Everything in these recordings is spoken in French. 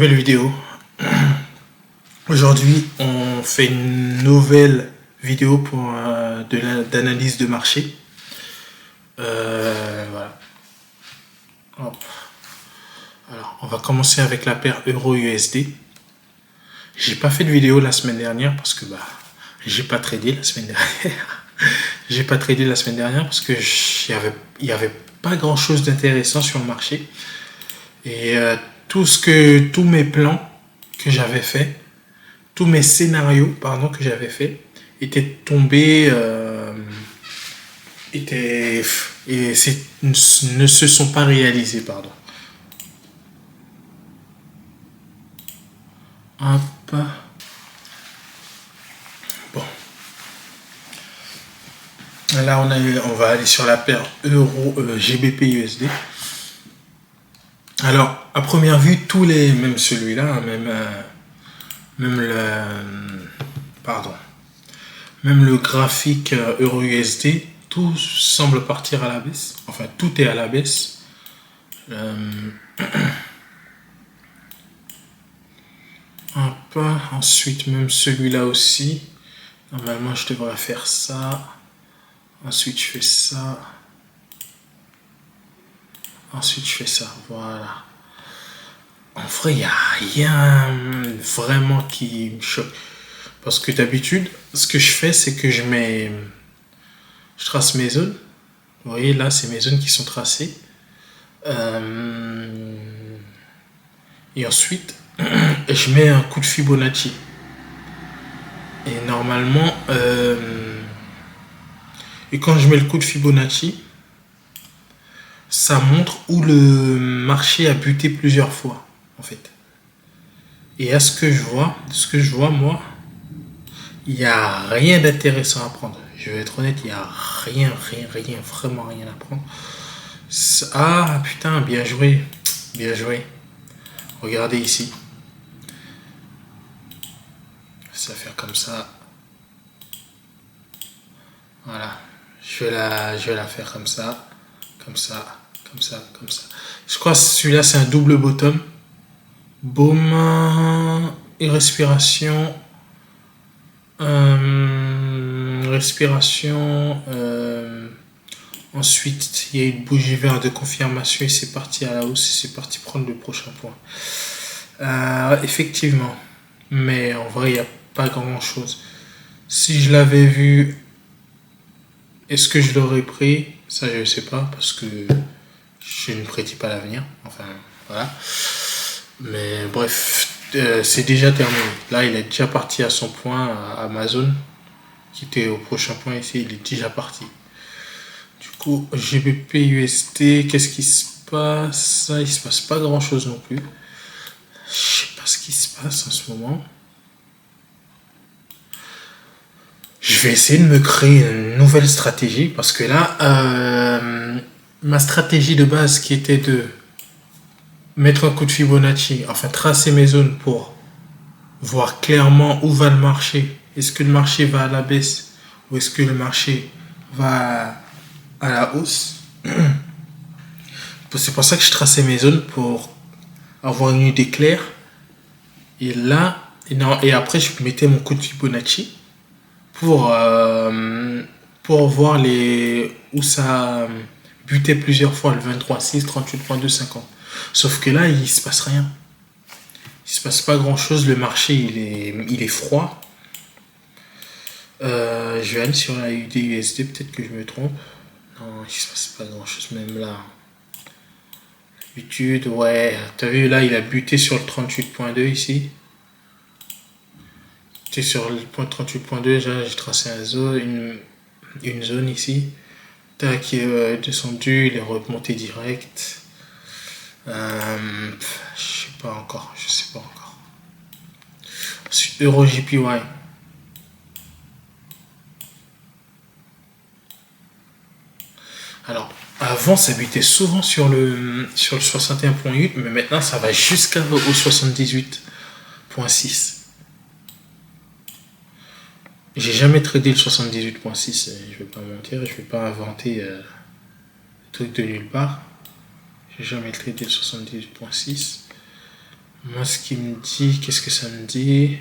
Nouvelle vidéo. Aujourd'hui, on fait une nouvelle vidéo pour d'analyse de marché. Voilà. Hop. Alors, on va commencer avec la paire Euro-USD. J'ai pas fait de vidéo la semaine dernière parce que j'ai pas tradé la semaine dernière. J'ai pas tradé la semaine dernière parce que il y avait pas grand chose d'intéressant sur le marché. Et tous mes plans que j'avais fait, tous mes scénarios que j'avais fait étaient tombés ne se sont pas réalisés, pardon. Hop. Bon. Là, on va aller sur la paire Euro GBP USD. Alors, à première vue, même celui-là, même le graphique Euro-USD, tout semble partir à la baisse. Enfin, tout est à la baisse. Ensuite, même celui-là aussi. Normalement, je devrais faire ça. Ensuite, je fais ça. Ensuite, je fais ça. Voilà. En vrai, il n'y a rien vraiment qui me choque. Parce que d'habitude, ce que je fais, c'est que je trace mes zones. Vous voyez, là, c'est mes zones qui sont tracées. Et ensuite, je mets un coup de Fibonacci. Et normalement, et quand je mets le coup de Fibonacci, ça montre où le marché a buté plusieurs fois, en fait. Et à ce que je vois, moi, il n'y a rien d'intéressant à prendre. Je vais être honnête, il n'y a rien, vraiment rien à prendre. Ah, putain, bien joué. Bien joué. Regardez ici. Ça va faire comme ça. Voilà. Je vais la faire comme ça. Comme ça. Comme ça. Comme ça. Je crois que celui-là, c'est un double bottom. Boum. Et respiration. Ensuite, il y a une bougie verte de confirmation et c'est parti à la hausse et c'est parti prendre le prochain point. Effectivement. Mais en vrai, il n'y a pas grand chose. Si je l'avais vu, est-ce que je l'aurais pris? Ça, je ne sais pas parce que je ne prédis pas l'avenir. Enfin, voilà. Mais bref, c'est déjà terminé. Là, il est déjà parti à son point à Amazon, qui était au prochain point ici. Il est déjà parti. Du coup, GBP USD, qu'est-ce qui se passe? Il se passe pas grand chose non plus. Je sais pas ce qui se passe en ce moment. Je vais essayer de me créer une nouvelle stratégie parce que là, ma stratégie de base qui était de mettre un coup de Fibonacci, enfin tracer mes zones pour voir clairement où va le marché. Est-ce que le marché va à la baisse ou est-ce que le marché va à la hausse? C'est pour ça que je traçais mes zones pour avoir une idée claire. Et là, et après, je mettais mon coup de Fibonacci pour voir où ça butait plusieurs fois, le 23,6, 38,2, 50. Sauf que là, il se passe rien. Il se passe pas grand chose, le marché il est froid. Je vais aller sur la USD, peut-être que je me trompe. Non, il se passe pas grand chose même là. D'habitude, ouais, t'as vu là, il a buté sur le 38.2 ici. Sur le point 38.2, j'ai tracé une zone ici. Tac, qui est descendu, il est remonté direct. Je sais pas encore. Ensuite, EuroJPY. Alors, avant, ça butait souvent sur le 61.8, mais maintenant, ça va jusqu'au 78.6. J'ai jamais tradé le 78.6, je vais pas mentir, je vais pas inventer le truc de nulle part. J'ai jamais tradé le 78.6. Moi, ce qui me dit, qu'est-ce que ça me dit?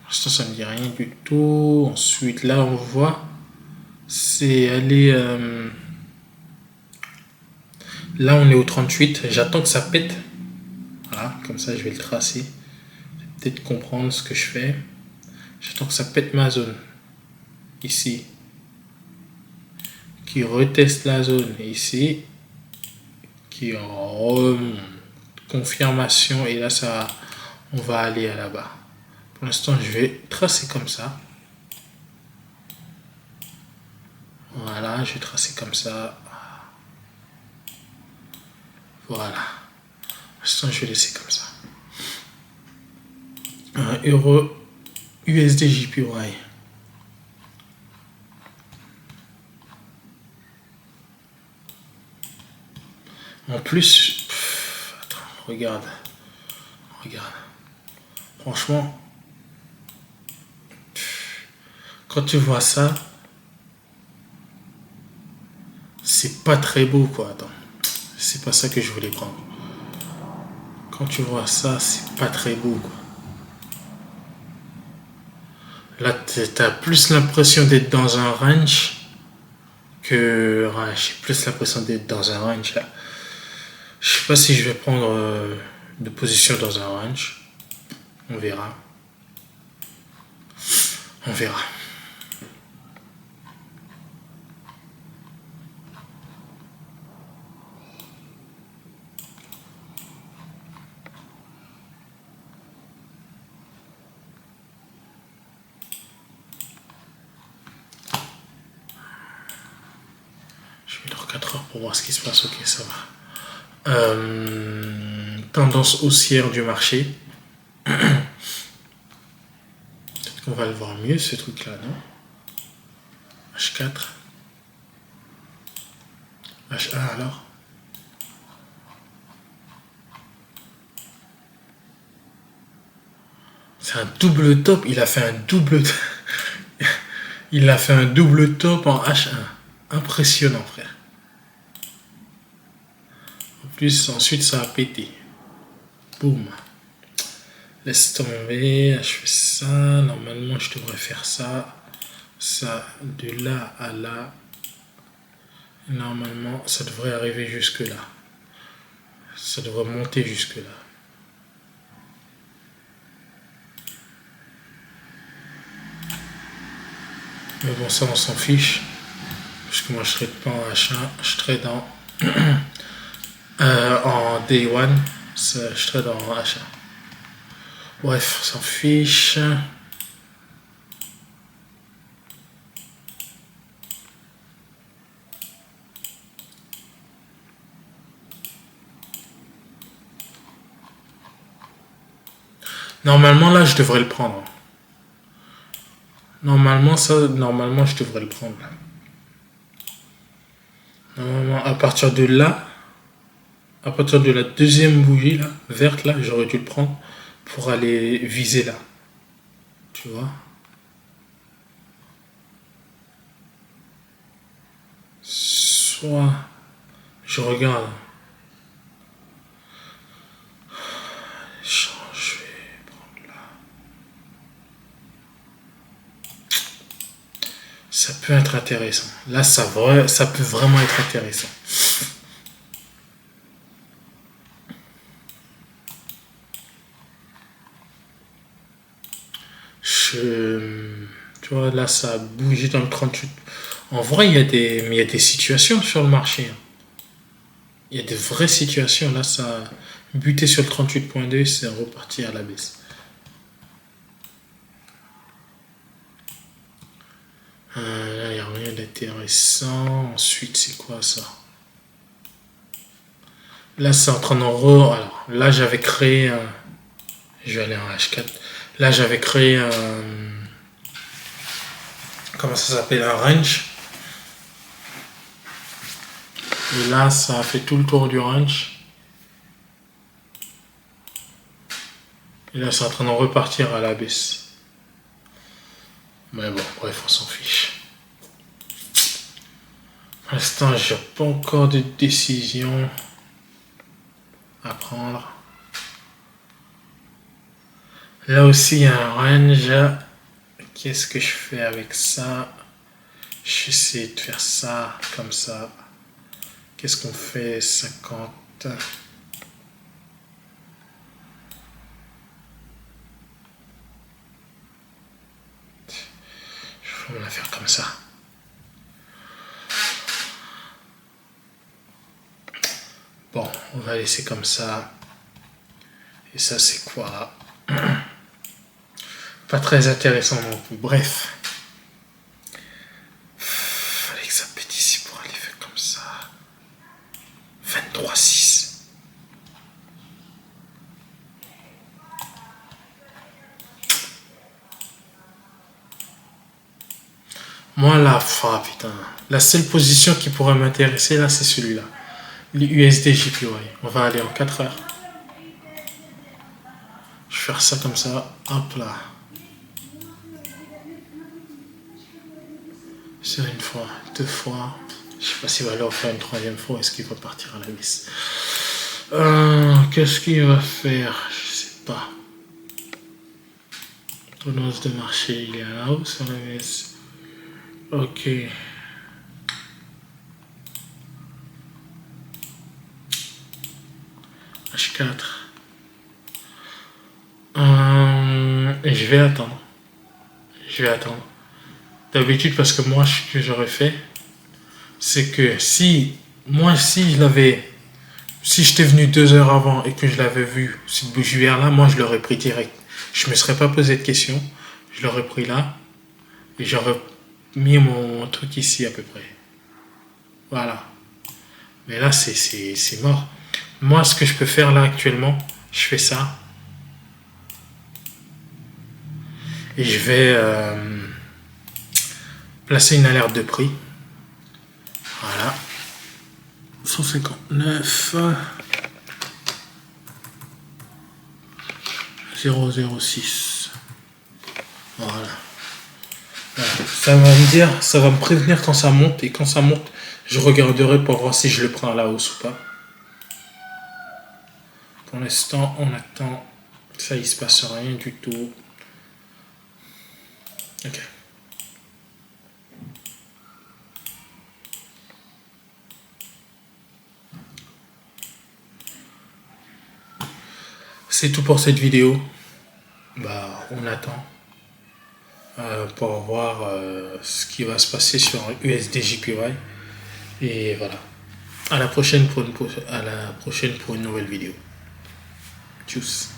Pour l'instant, ça me dit rien du tout. Ensuite, là, on voit, c'est aller. Là, on est au 38. J'attends que ça pète. Voilà, comme ça, je vais le tracer. Peut-être comprendre ce que je fais. J'attends que ça pète ma zone. Ici. Qui reteste la zone ici. Qui remonte. Confirmation. Et là, ça, on va aller à là-bas. Pour l'instant, je vais tracer comme ça. Voilà, je vais tracer comme ça. Voilà. Pour l'instant, je vais laisser comme ça. Euro USD JPY. En plus, attends, regarde. Franchement, quand tu vois ça, c'est pas très beau quoi. Attends, c'est pas ça que je voulais prendre. Quand tu vois ça, c'est pas très beau quoi. Là, t'as plus l'impression d'être dans un range que. Ouais, j'ai plus l'impression d'être dans un range là. Je sais pas si je vais prendre de position dans un range. On verra. On verra. Je vais dans 4 heures pour voir ce qui se passe. Ok, ça va. Tendance haussière du marché. Peut-être qu'on va le voir mieux ce truc là, non? H4. H1 alors. C'est un double top. Il a fait un double. Il a fait un double top en H1. Impressionnant, frère. En plus, ensuite, ça a pété. Boum. Laisse tomber. Je fais ça. Normalement, je devrais faire ça. Ça, de là à là. Normalement, ça devrait arriver jusque là. Ça devrait monter jusque là. Mais bon, ça, on s'en fiche. Parce que moi, je ne trade pas en H1. Je trade en Day One. Je trade en H1. Bref, on s'en fiche. Normalement, là, je devrais le prendre. Normalement, je devrais le prendre. Normalement, à partir de là, à partir de la deuxième bougie, là, verte, là, j'aurais dû le prendre pour aller viser là. Tu vois? Soit je regarde. Je vais prendre là. Ça peut être intéressant. Là, ça peut vraiment être intéressant. Tu vois, là, ça a bougé dans le 38. En vrai, il y a des situations sur le marché. Il y a des vraies situations. Là, ça a buté sur le 38.2, c'est reparti à la baisse. Là, il n'y a rien d'intéressant. Ensuite, c'est quoi ça? Là, c'est en train d'en. Alors, là, j'avais créé un. Je vais aller en H4. Là, j'avais créé un. Comment ça s'appelle? Un range. Et là, ça a fait tout le tour du range. Et là, c'est en train d'en repartir à la baisse. Mais bon, bref, on s'en fiche. Pour l'instant, j'ai pas encore de décision à prendre. Là aussi, il y a un range. Qu'est-ce que je fais avec ça? J'essaie de faire ça comme ça. Qu'est-ce qu'on fait? 50. On va la faire comme ça. Bon, on va laisser comme ça. Et ça, c'est quoi? Pas très intéressant non plus. Bref. Fallait que ça pète ici pour aller faire comme ça. 23,6. Moi, là, putain. La seule position qui pourrait m'intéresser, là, c'est celui-là. L'USD JPY. On va aller en 4 heures. Je vais faire ça comme ça. Hop là. C'est une fois, 2 fois. Je sais pas s'il va leur faire une 3e fois. Est-ce qu'il va partir à la vis? Qu'est-ce qu'il va faire? Je sais pas. Tendance de marché, il est à la hausse sur la vis. Ok. H4. Je vais attendre. D'habitude, parce que moi, ce que j'aurais fait, c'est que si j'étais venu 2 heures avant et que je l'avais vu, cette bougie vert là, moi je l'aurais pris direct. Je me serais pas posé de questions. Je l'aurais pris là et j'aurais mis mon truc ici à peu près. Voilà. Mais là, c'est mort. Moi, ce que je peux faire là actuellement, je fais ça. Et je vais placer une alerte de prix. Voilà. 159 006. Voilà. Ça va me dire, ça va me prévenir quand ça monte, et quand ça monte, je regarderai pour voir si je le prends à la hausse ou pas. Pour l'instant, on attend. Ça, il se passe rien du tout. Ok. C'est tout pour cette vidéo. On attend pour voir ce qui va se passer sur USDJPY. Et voilà. À la prochaine pour une nouvelle vidéo. Tchuss.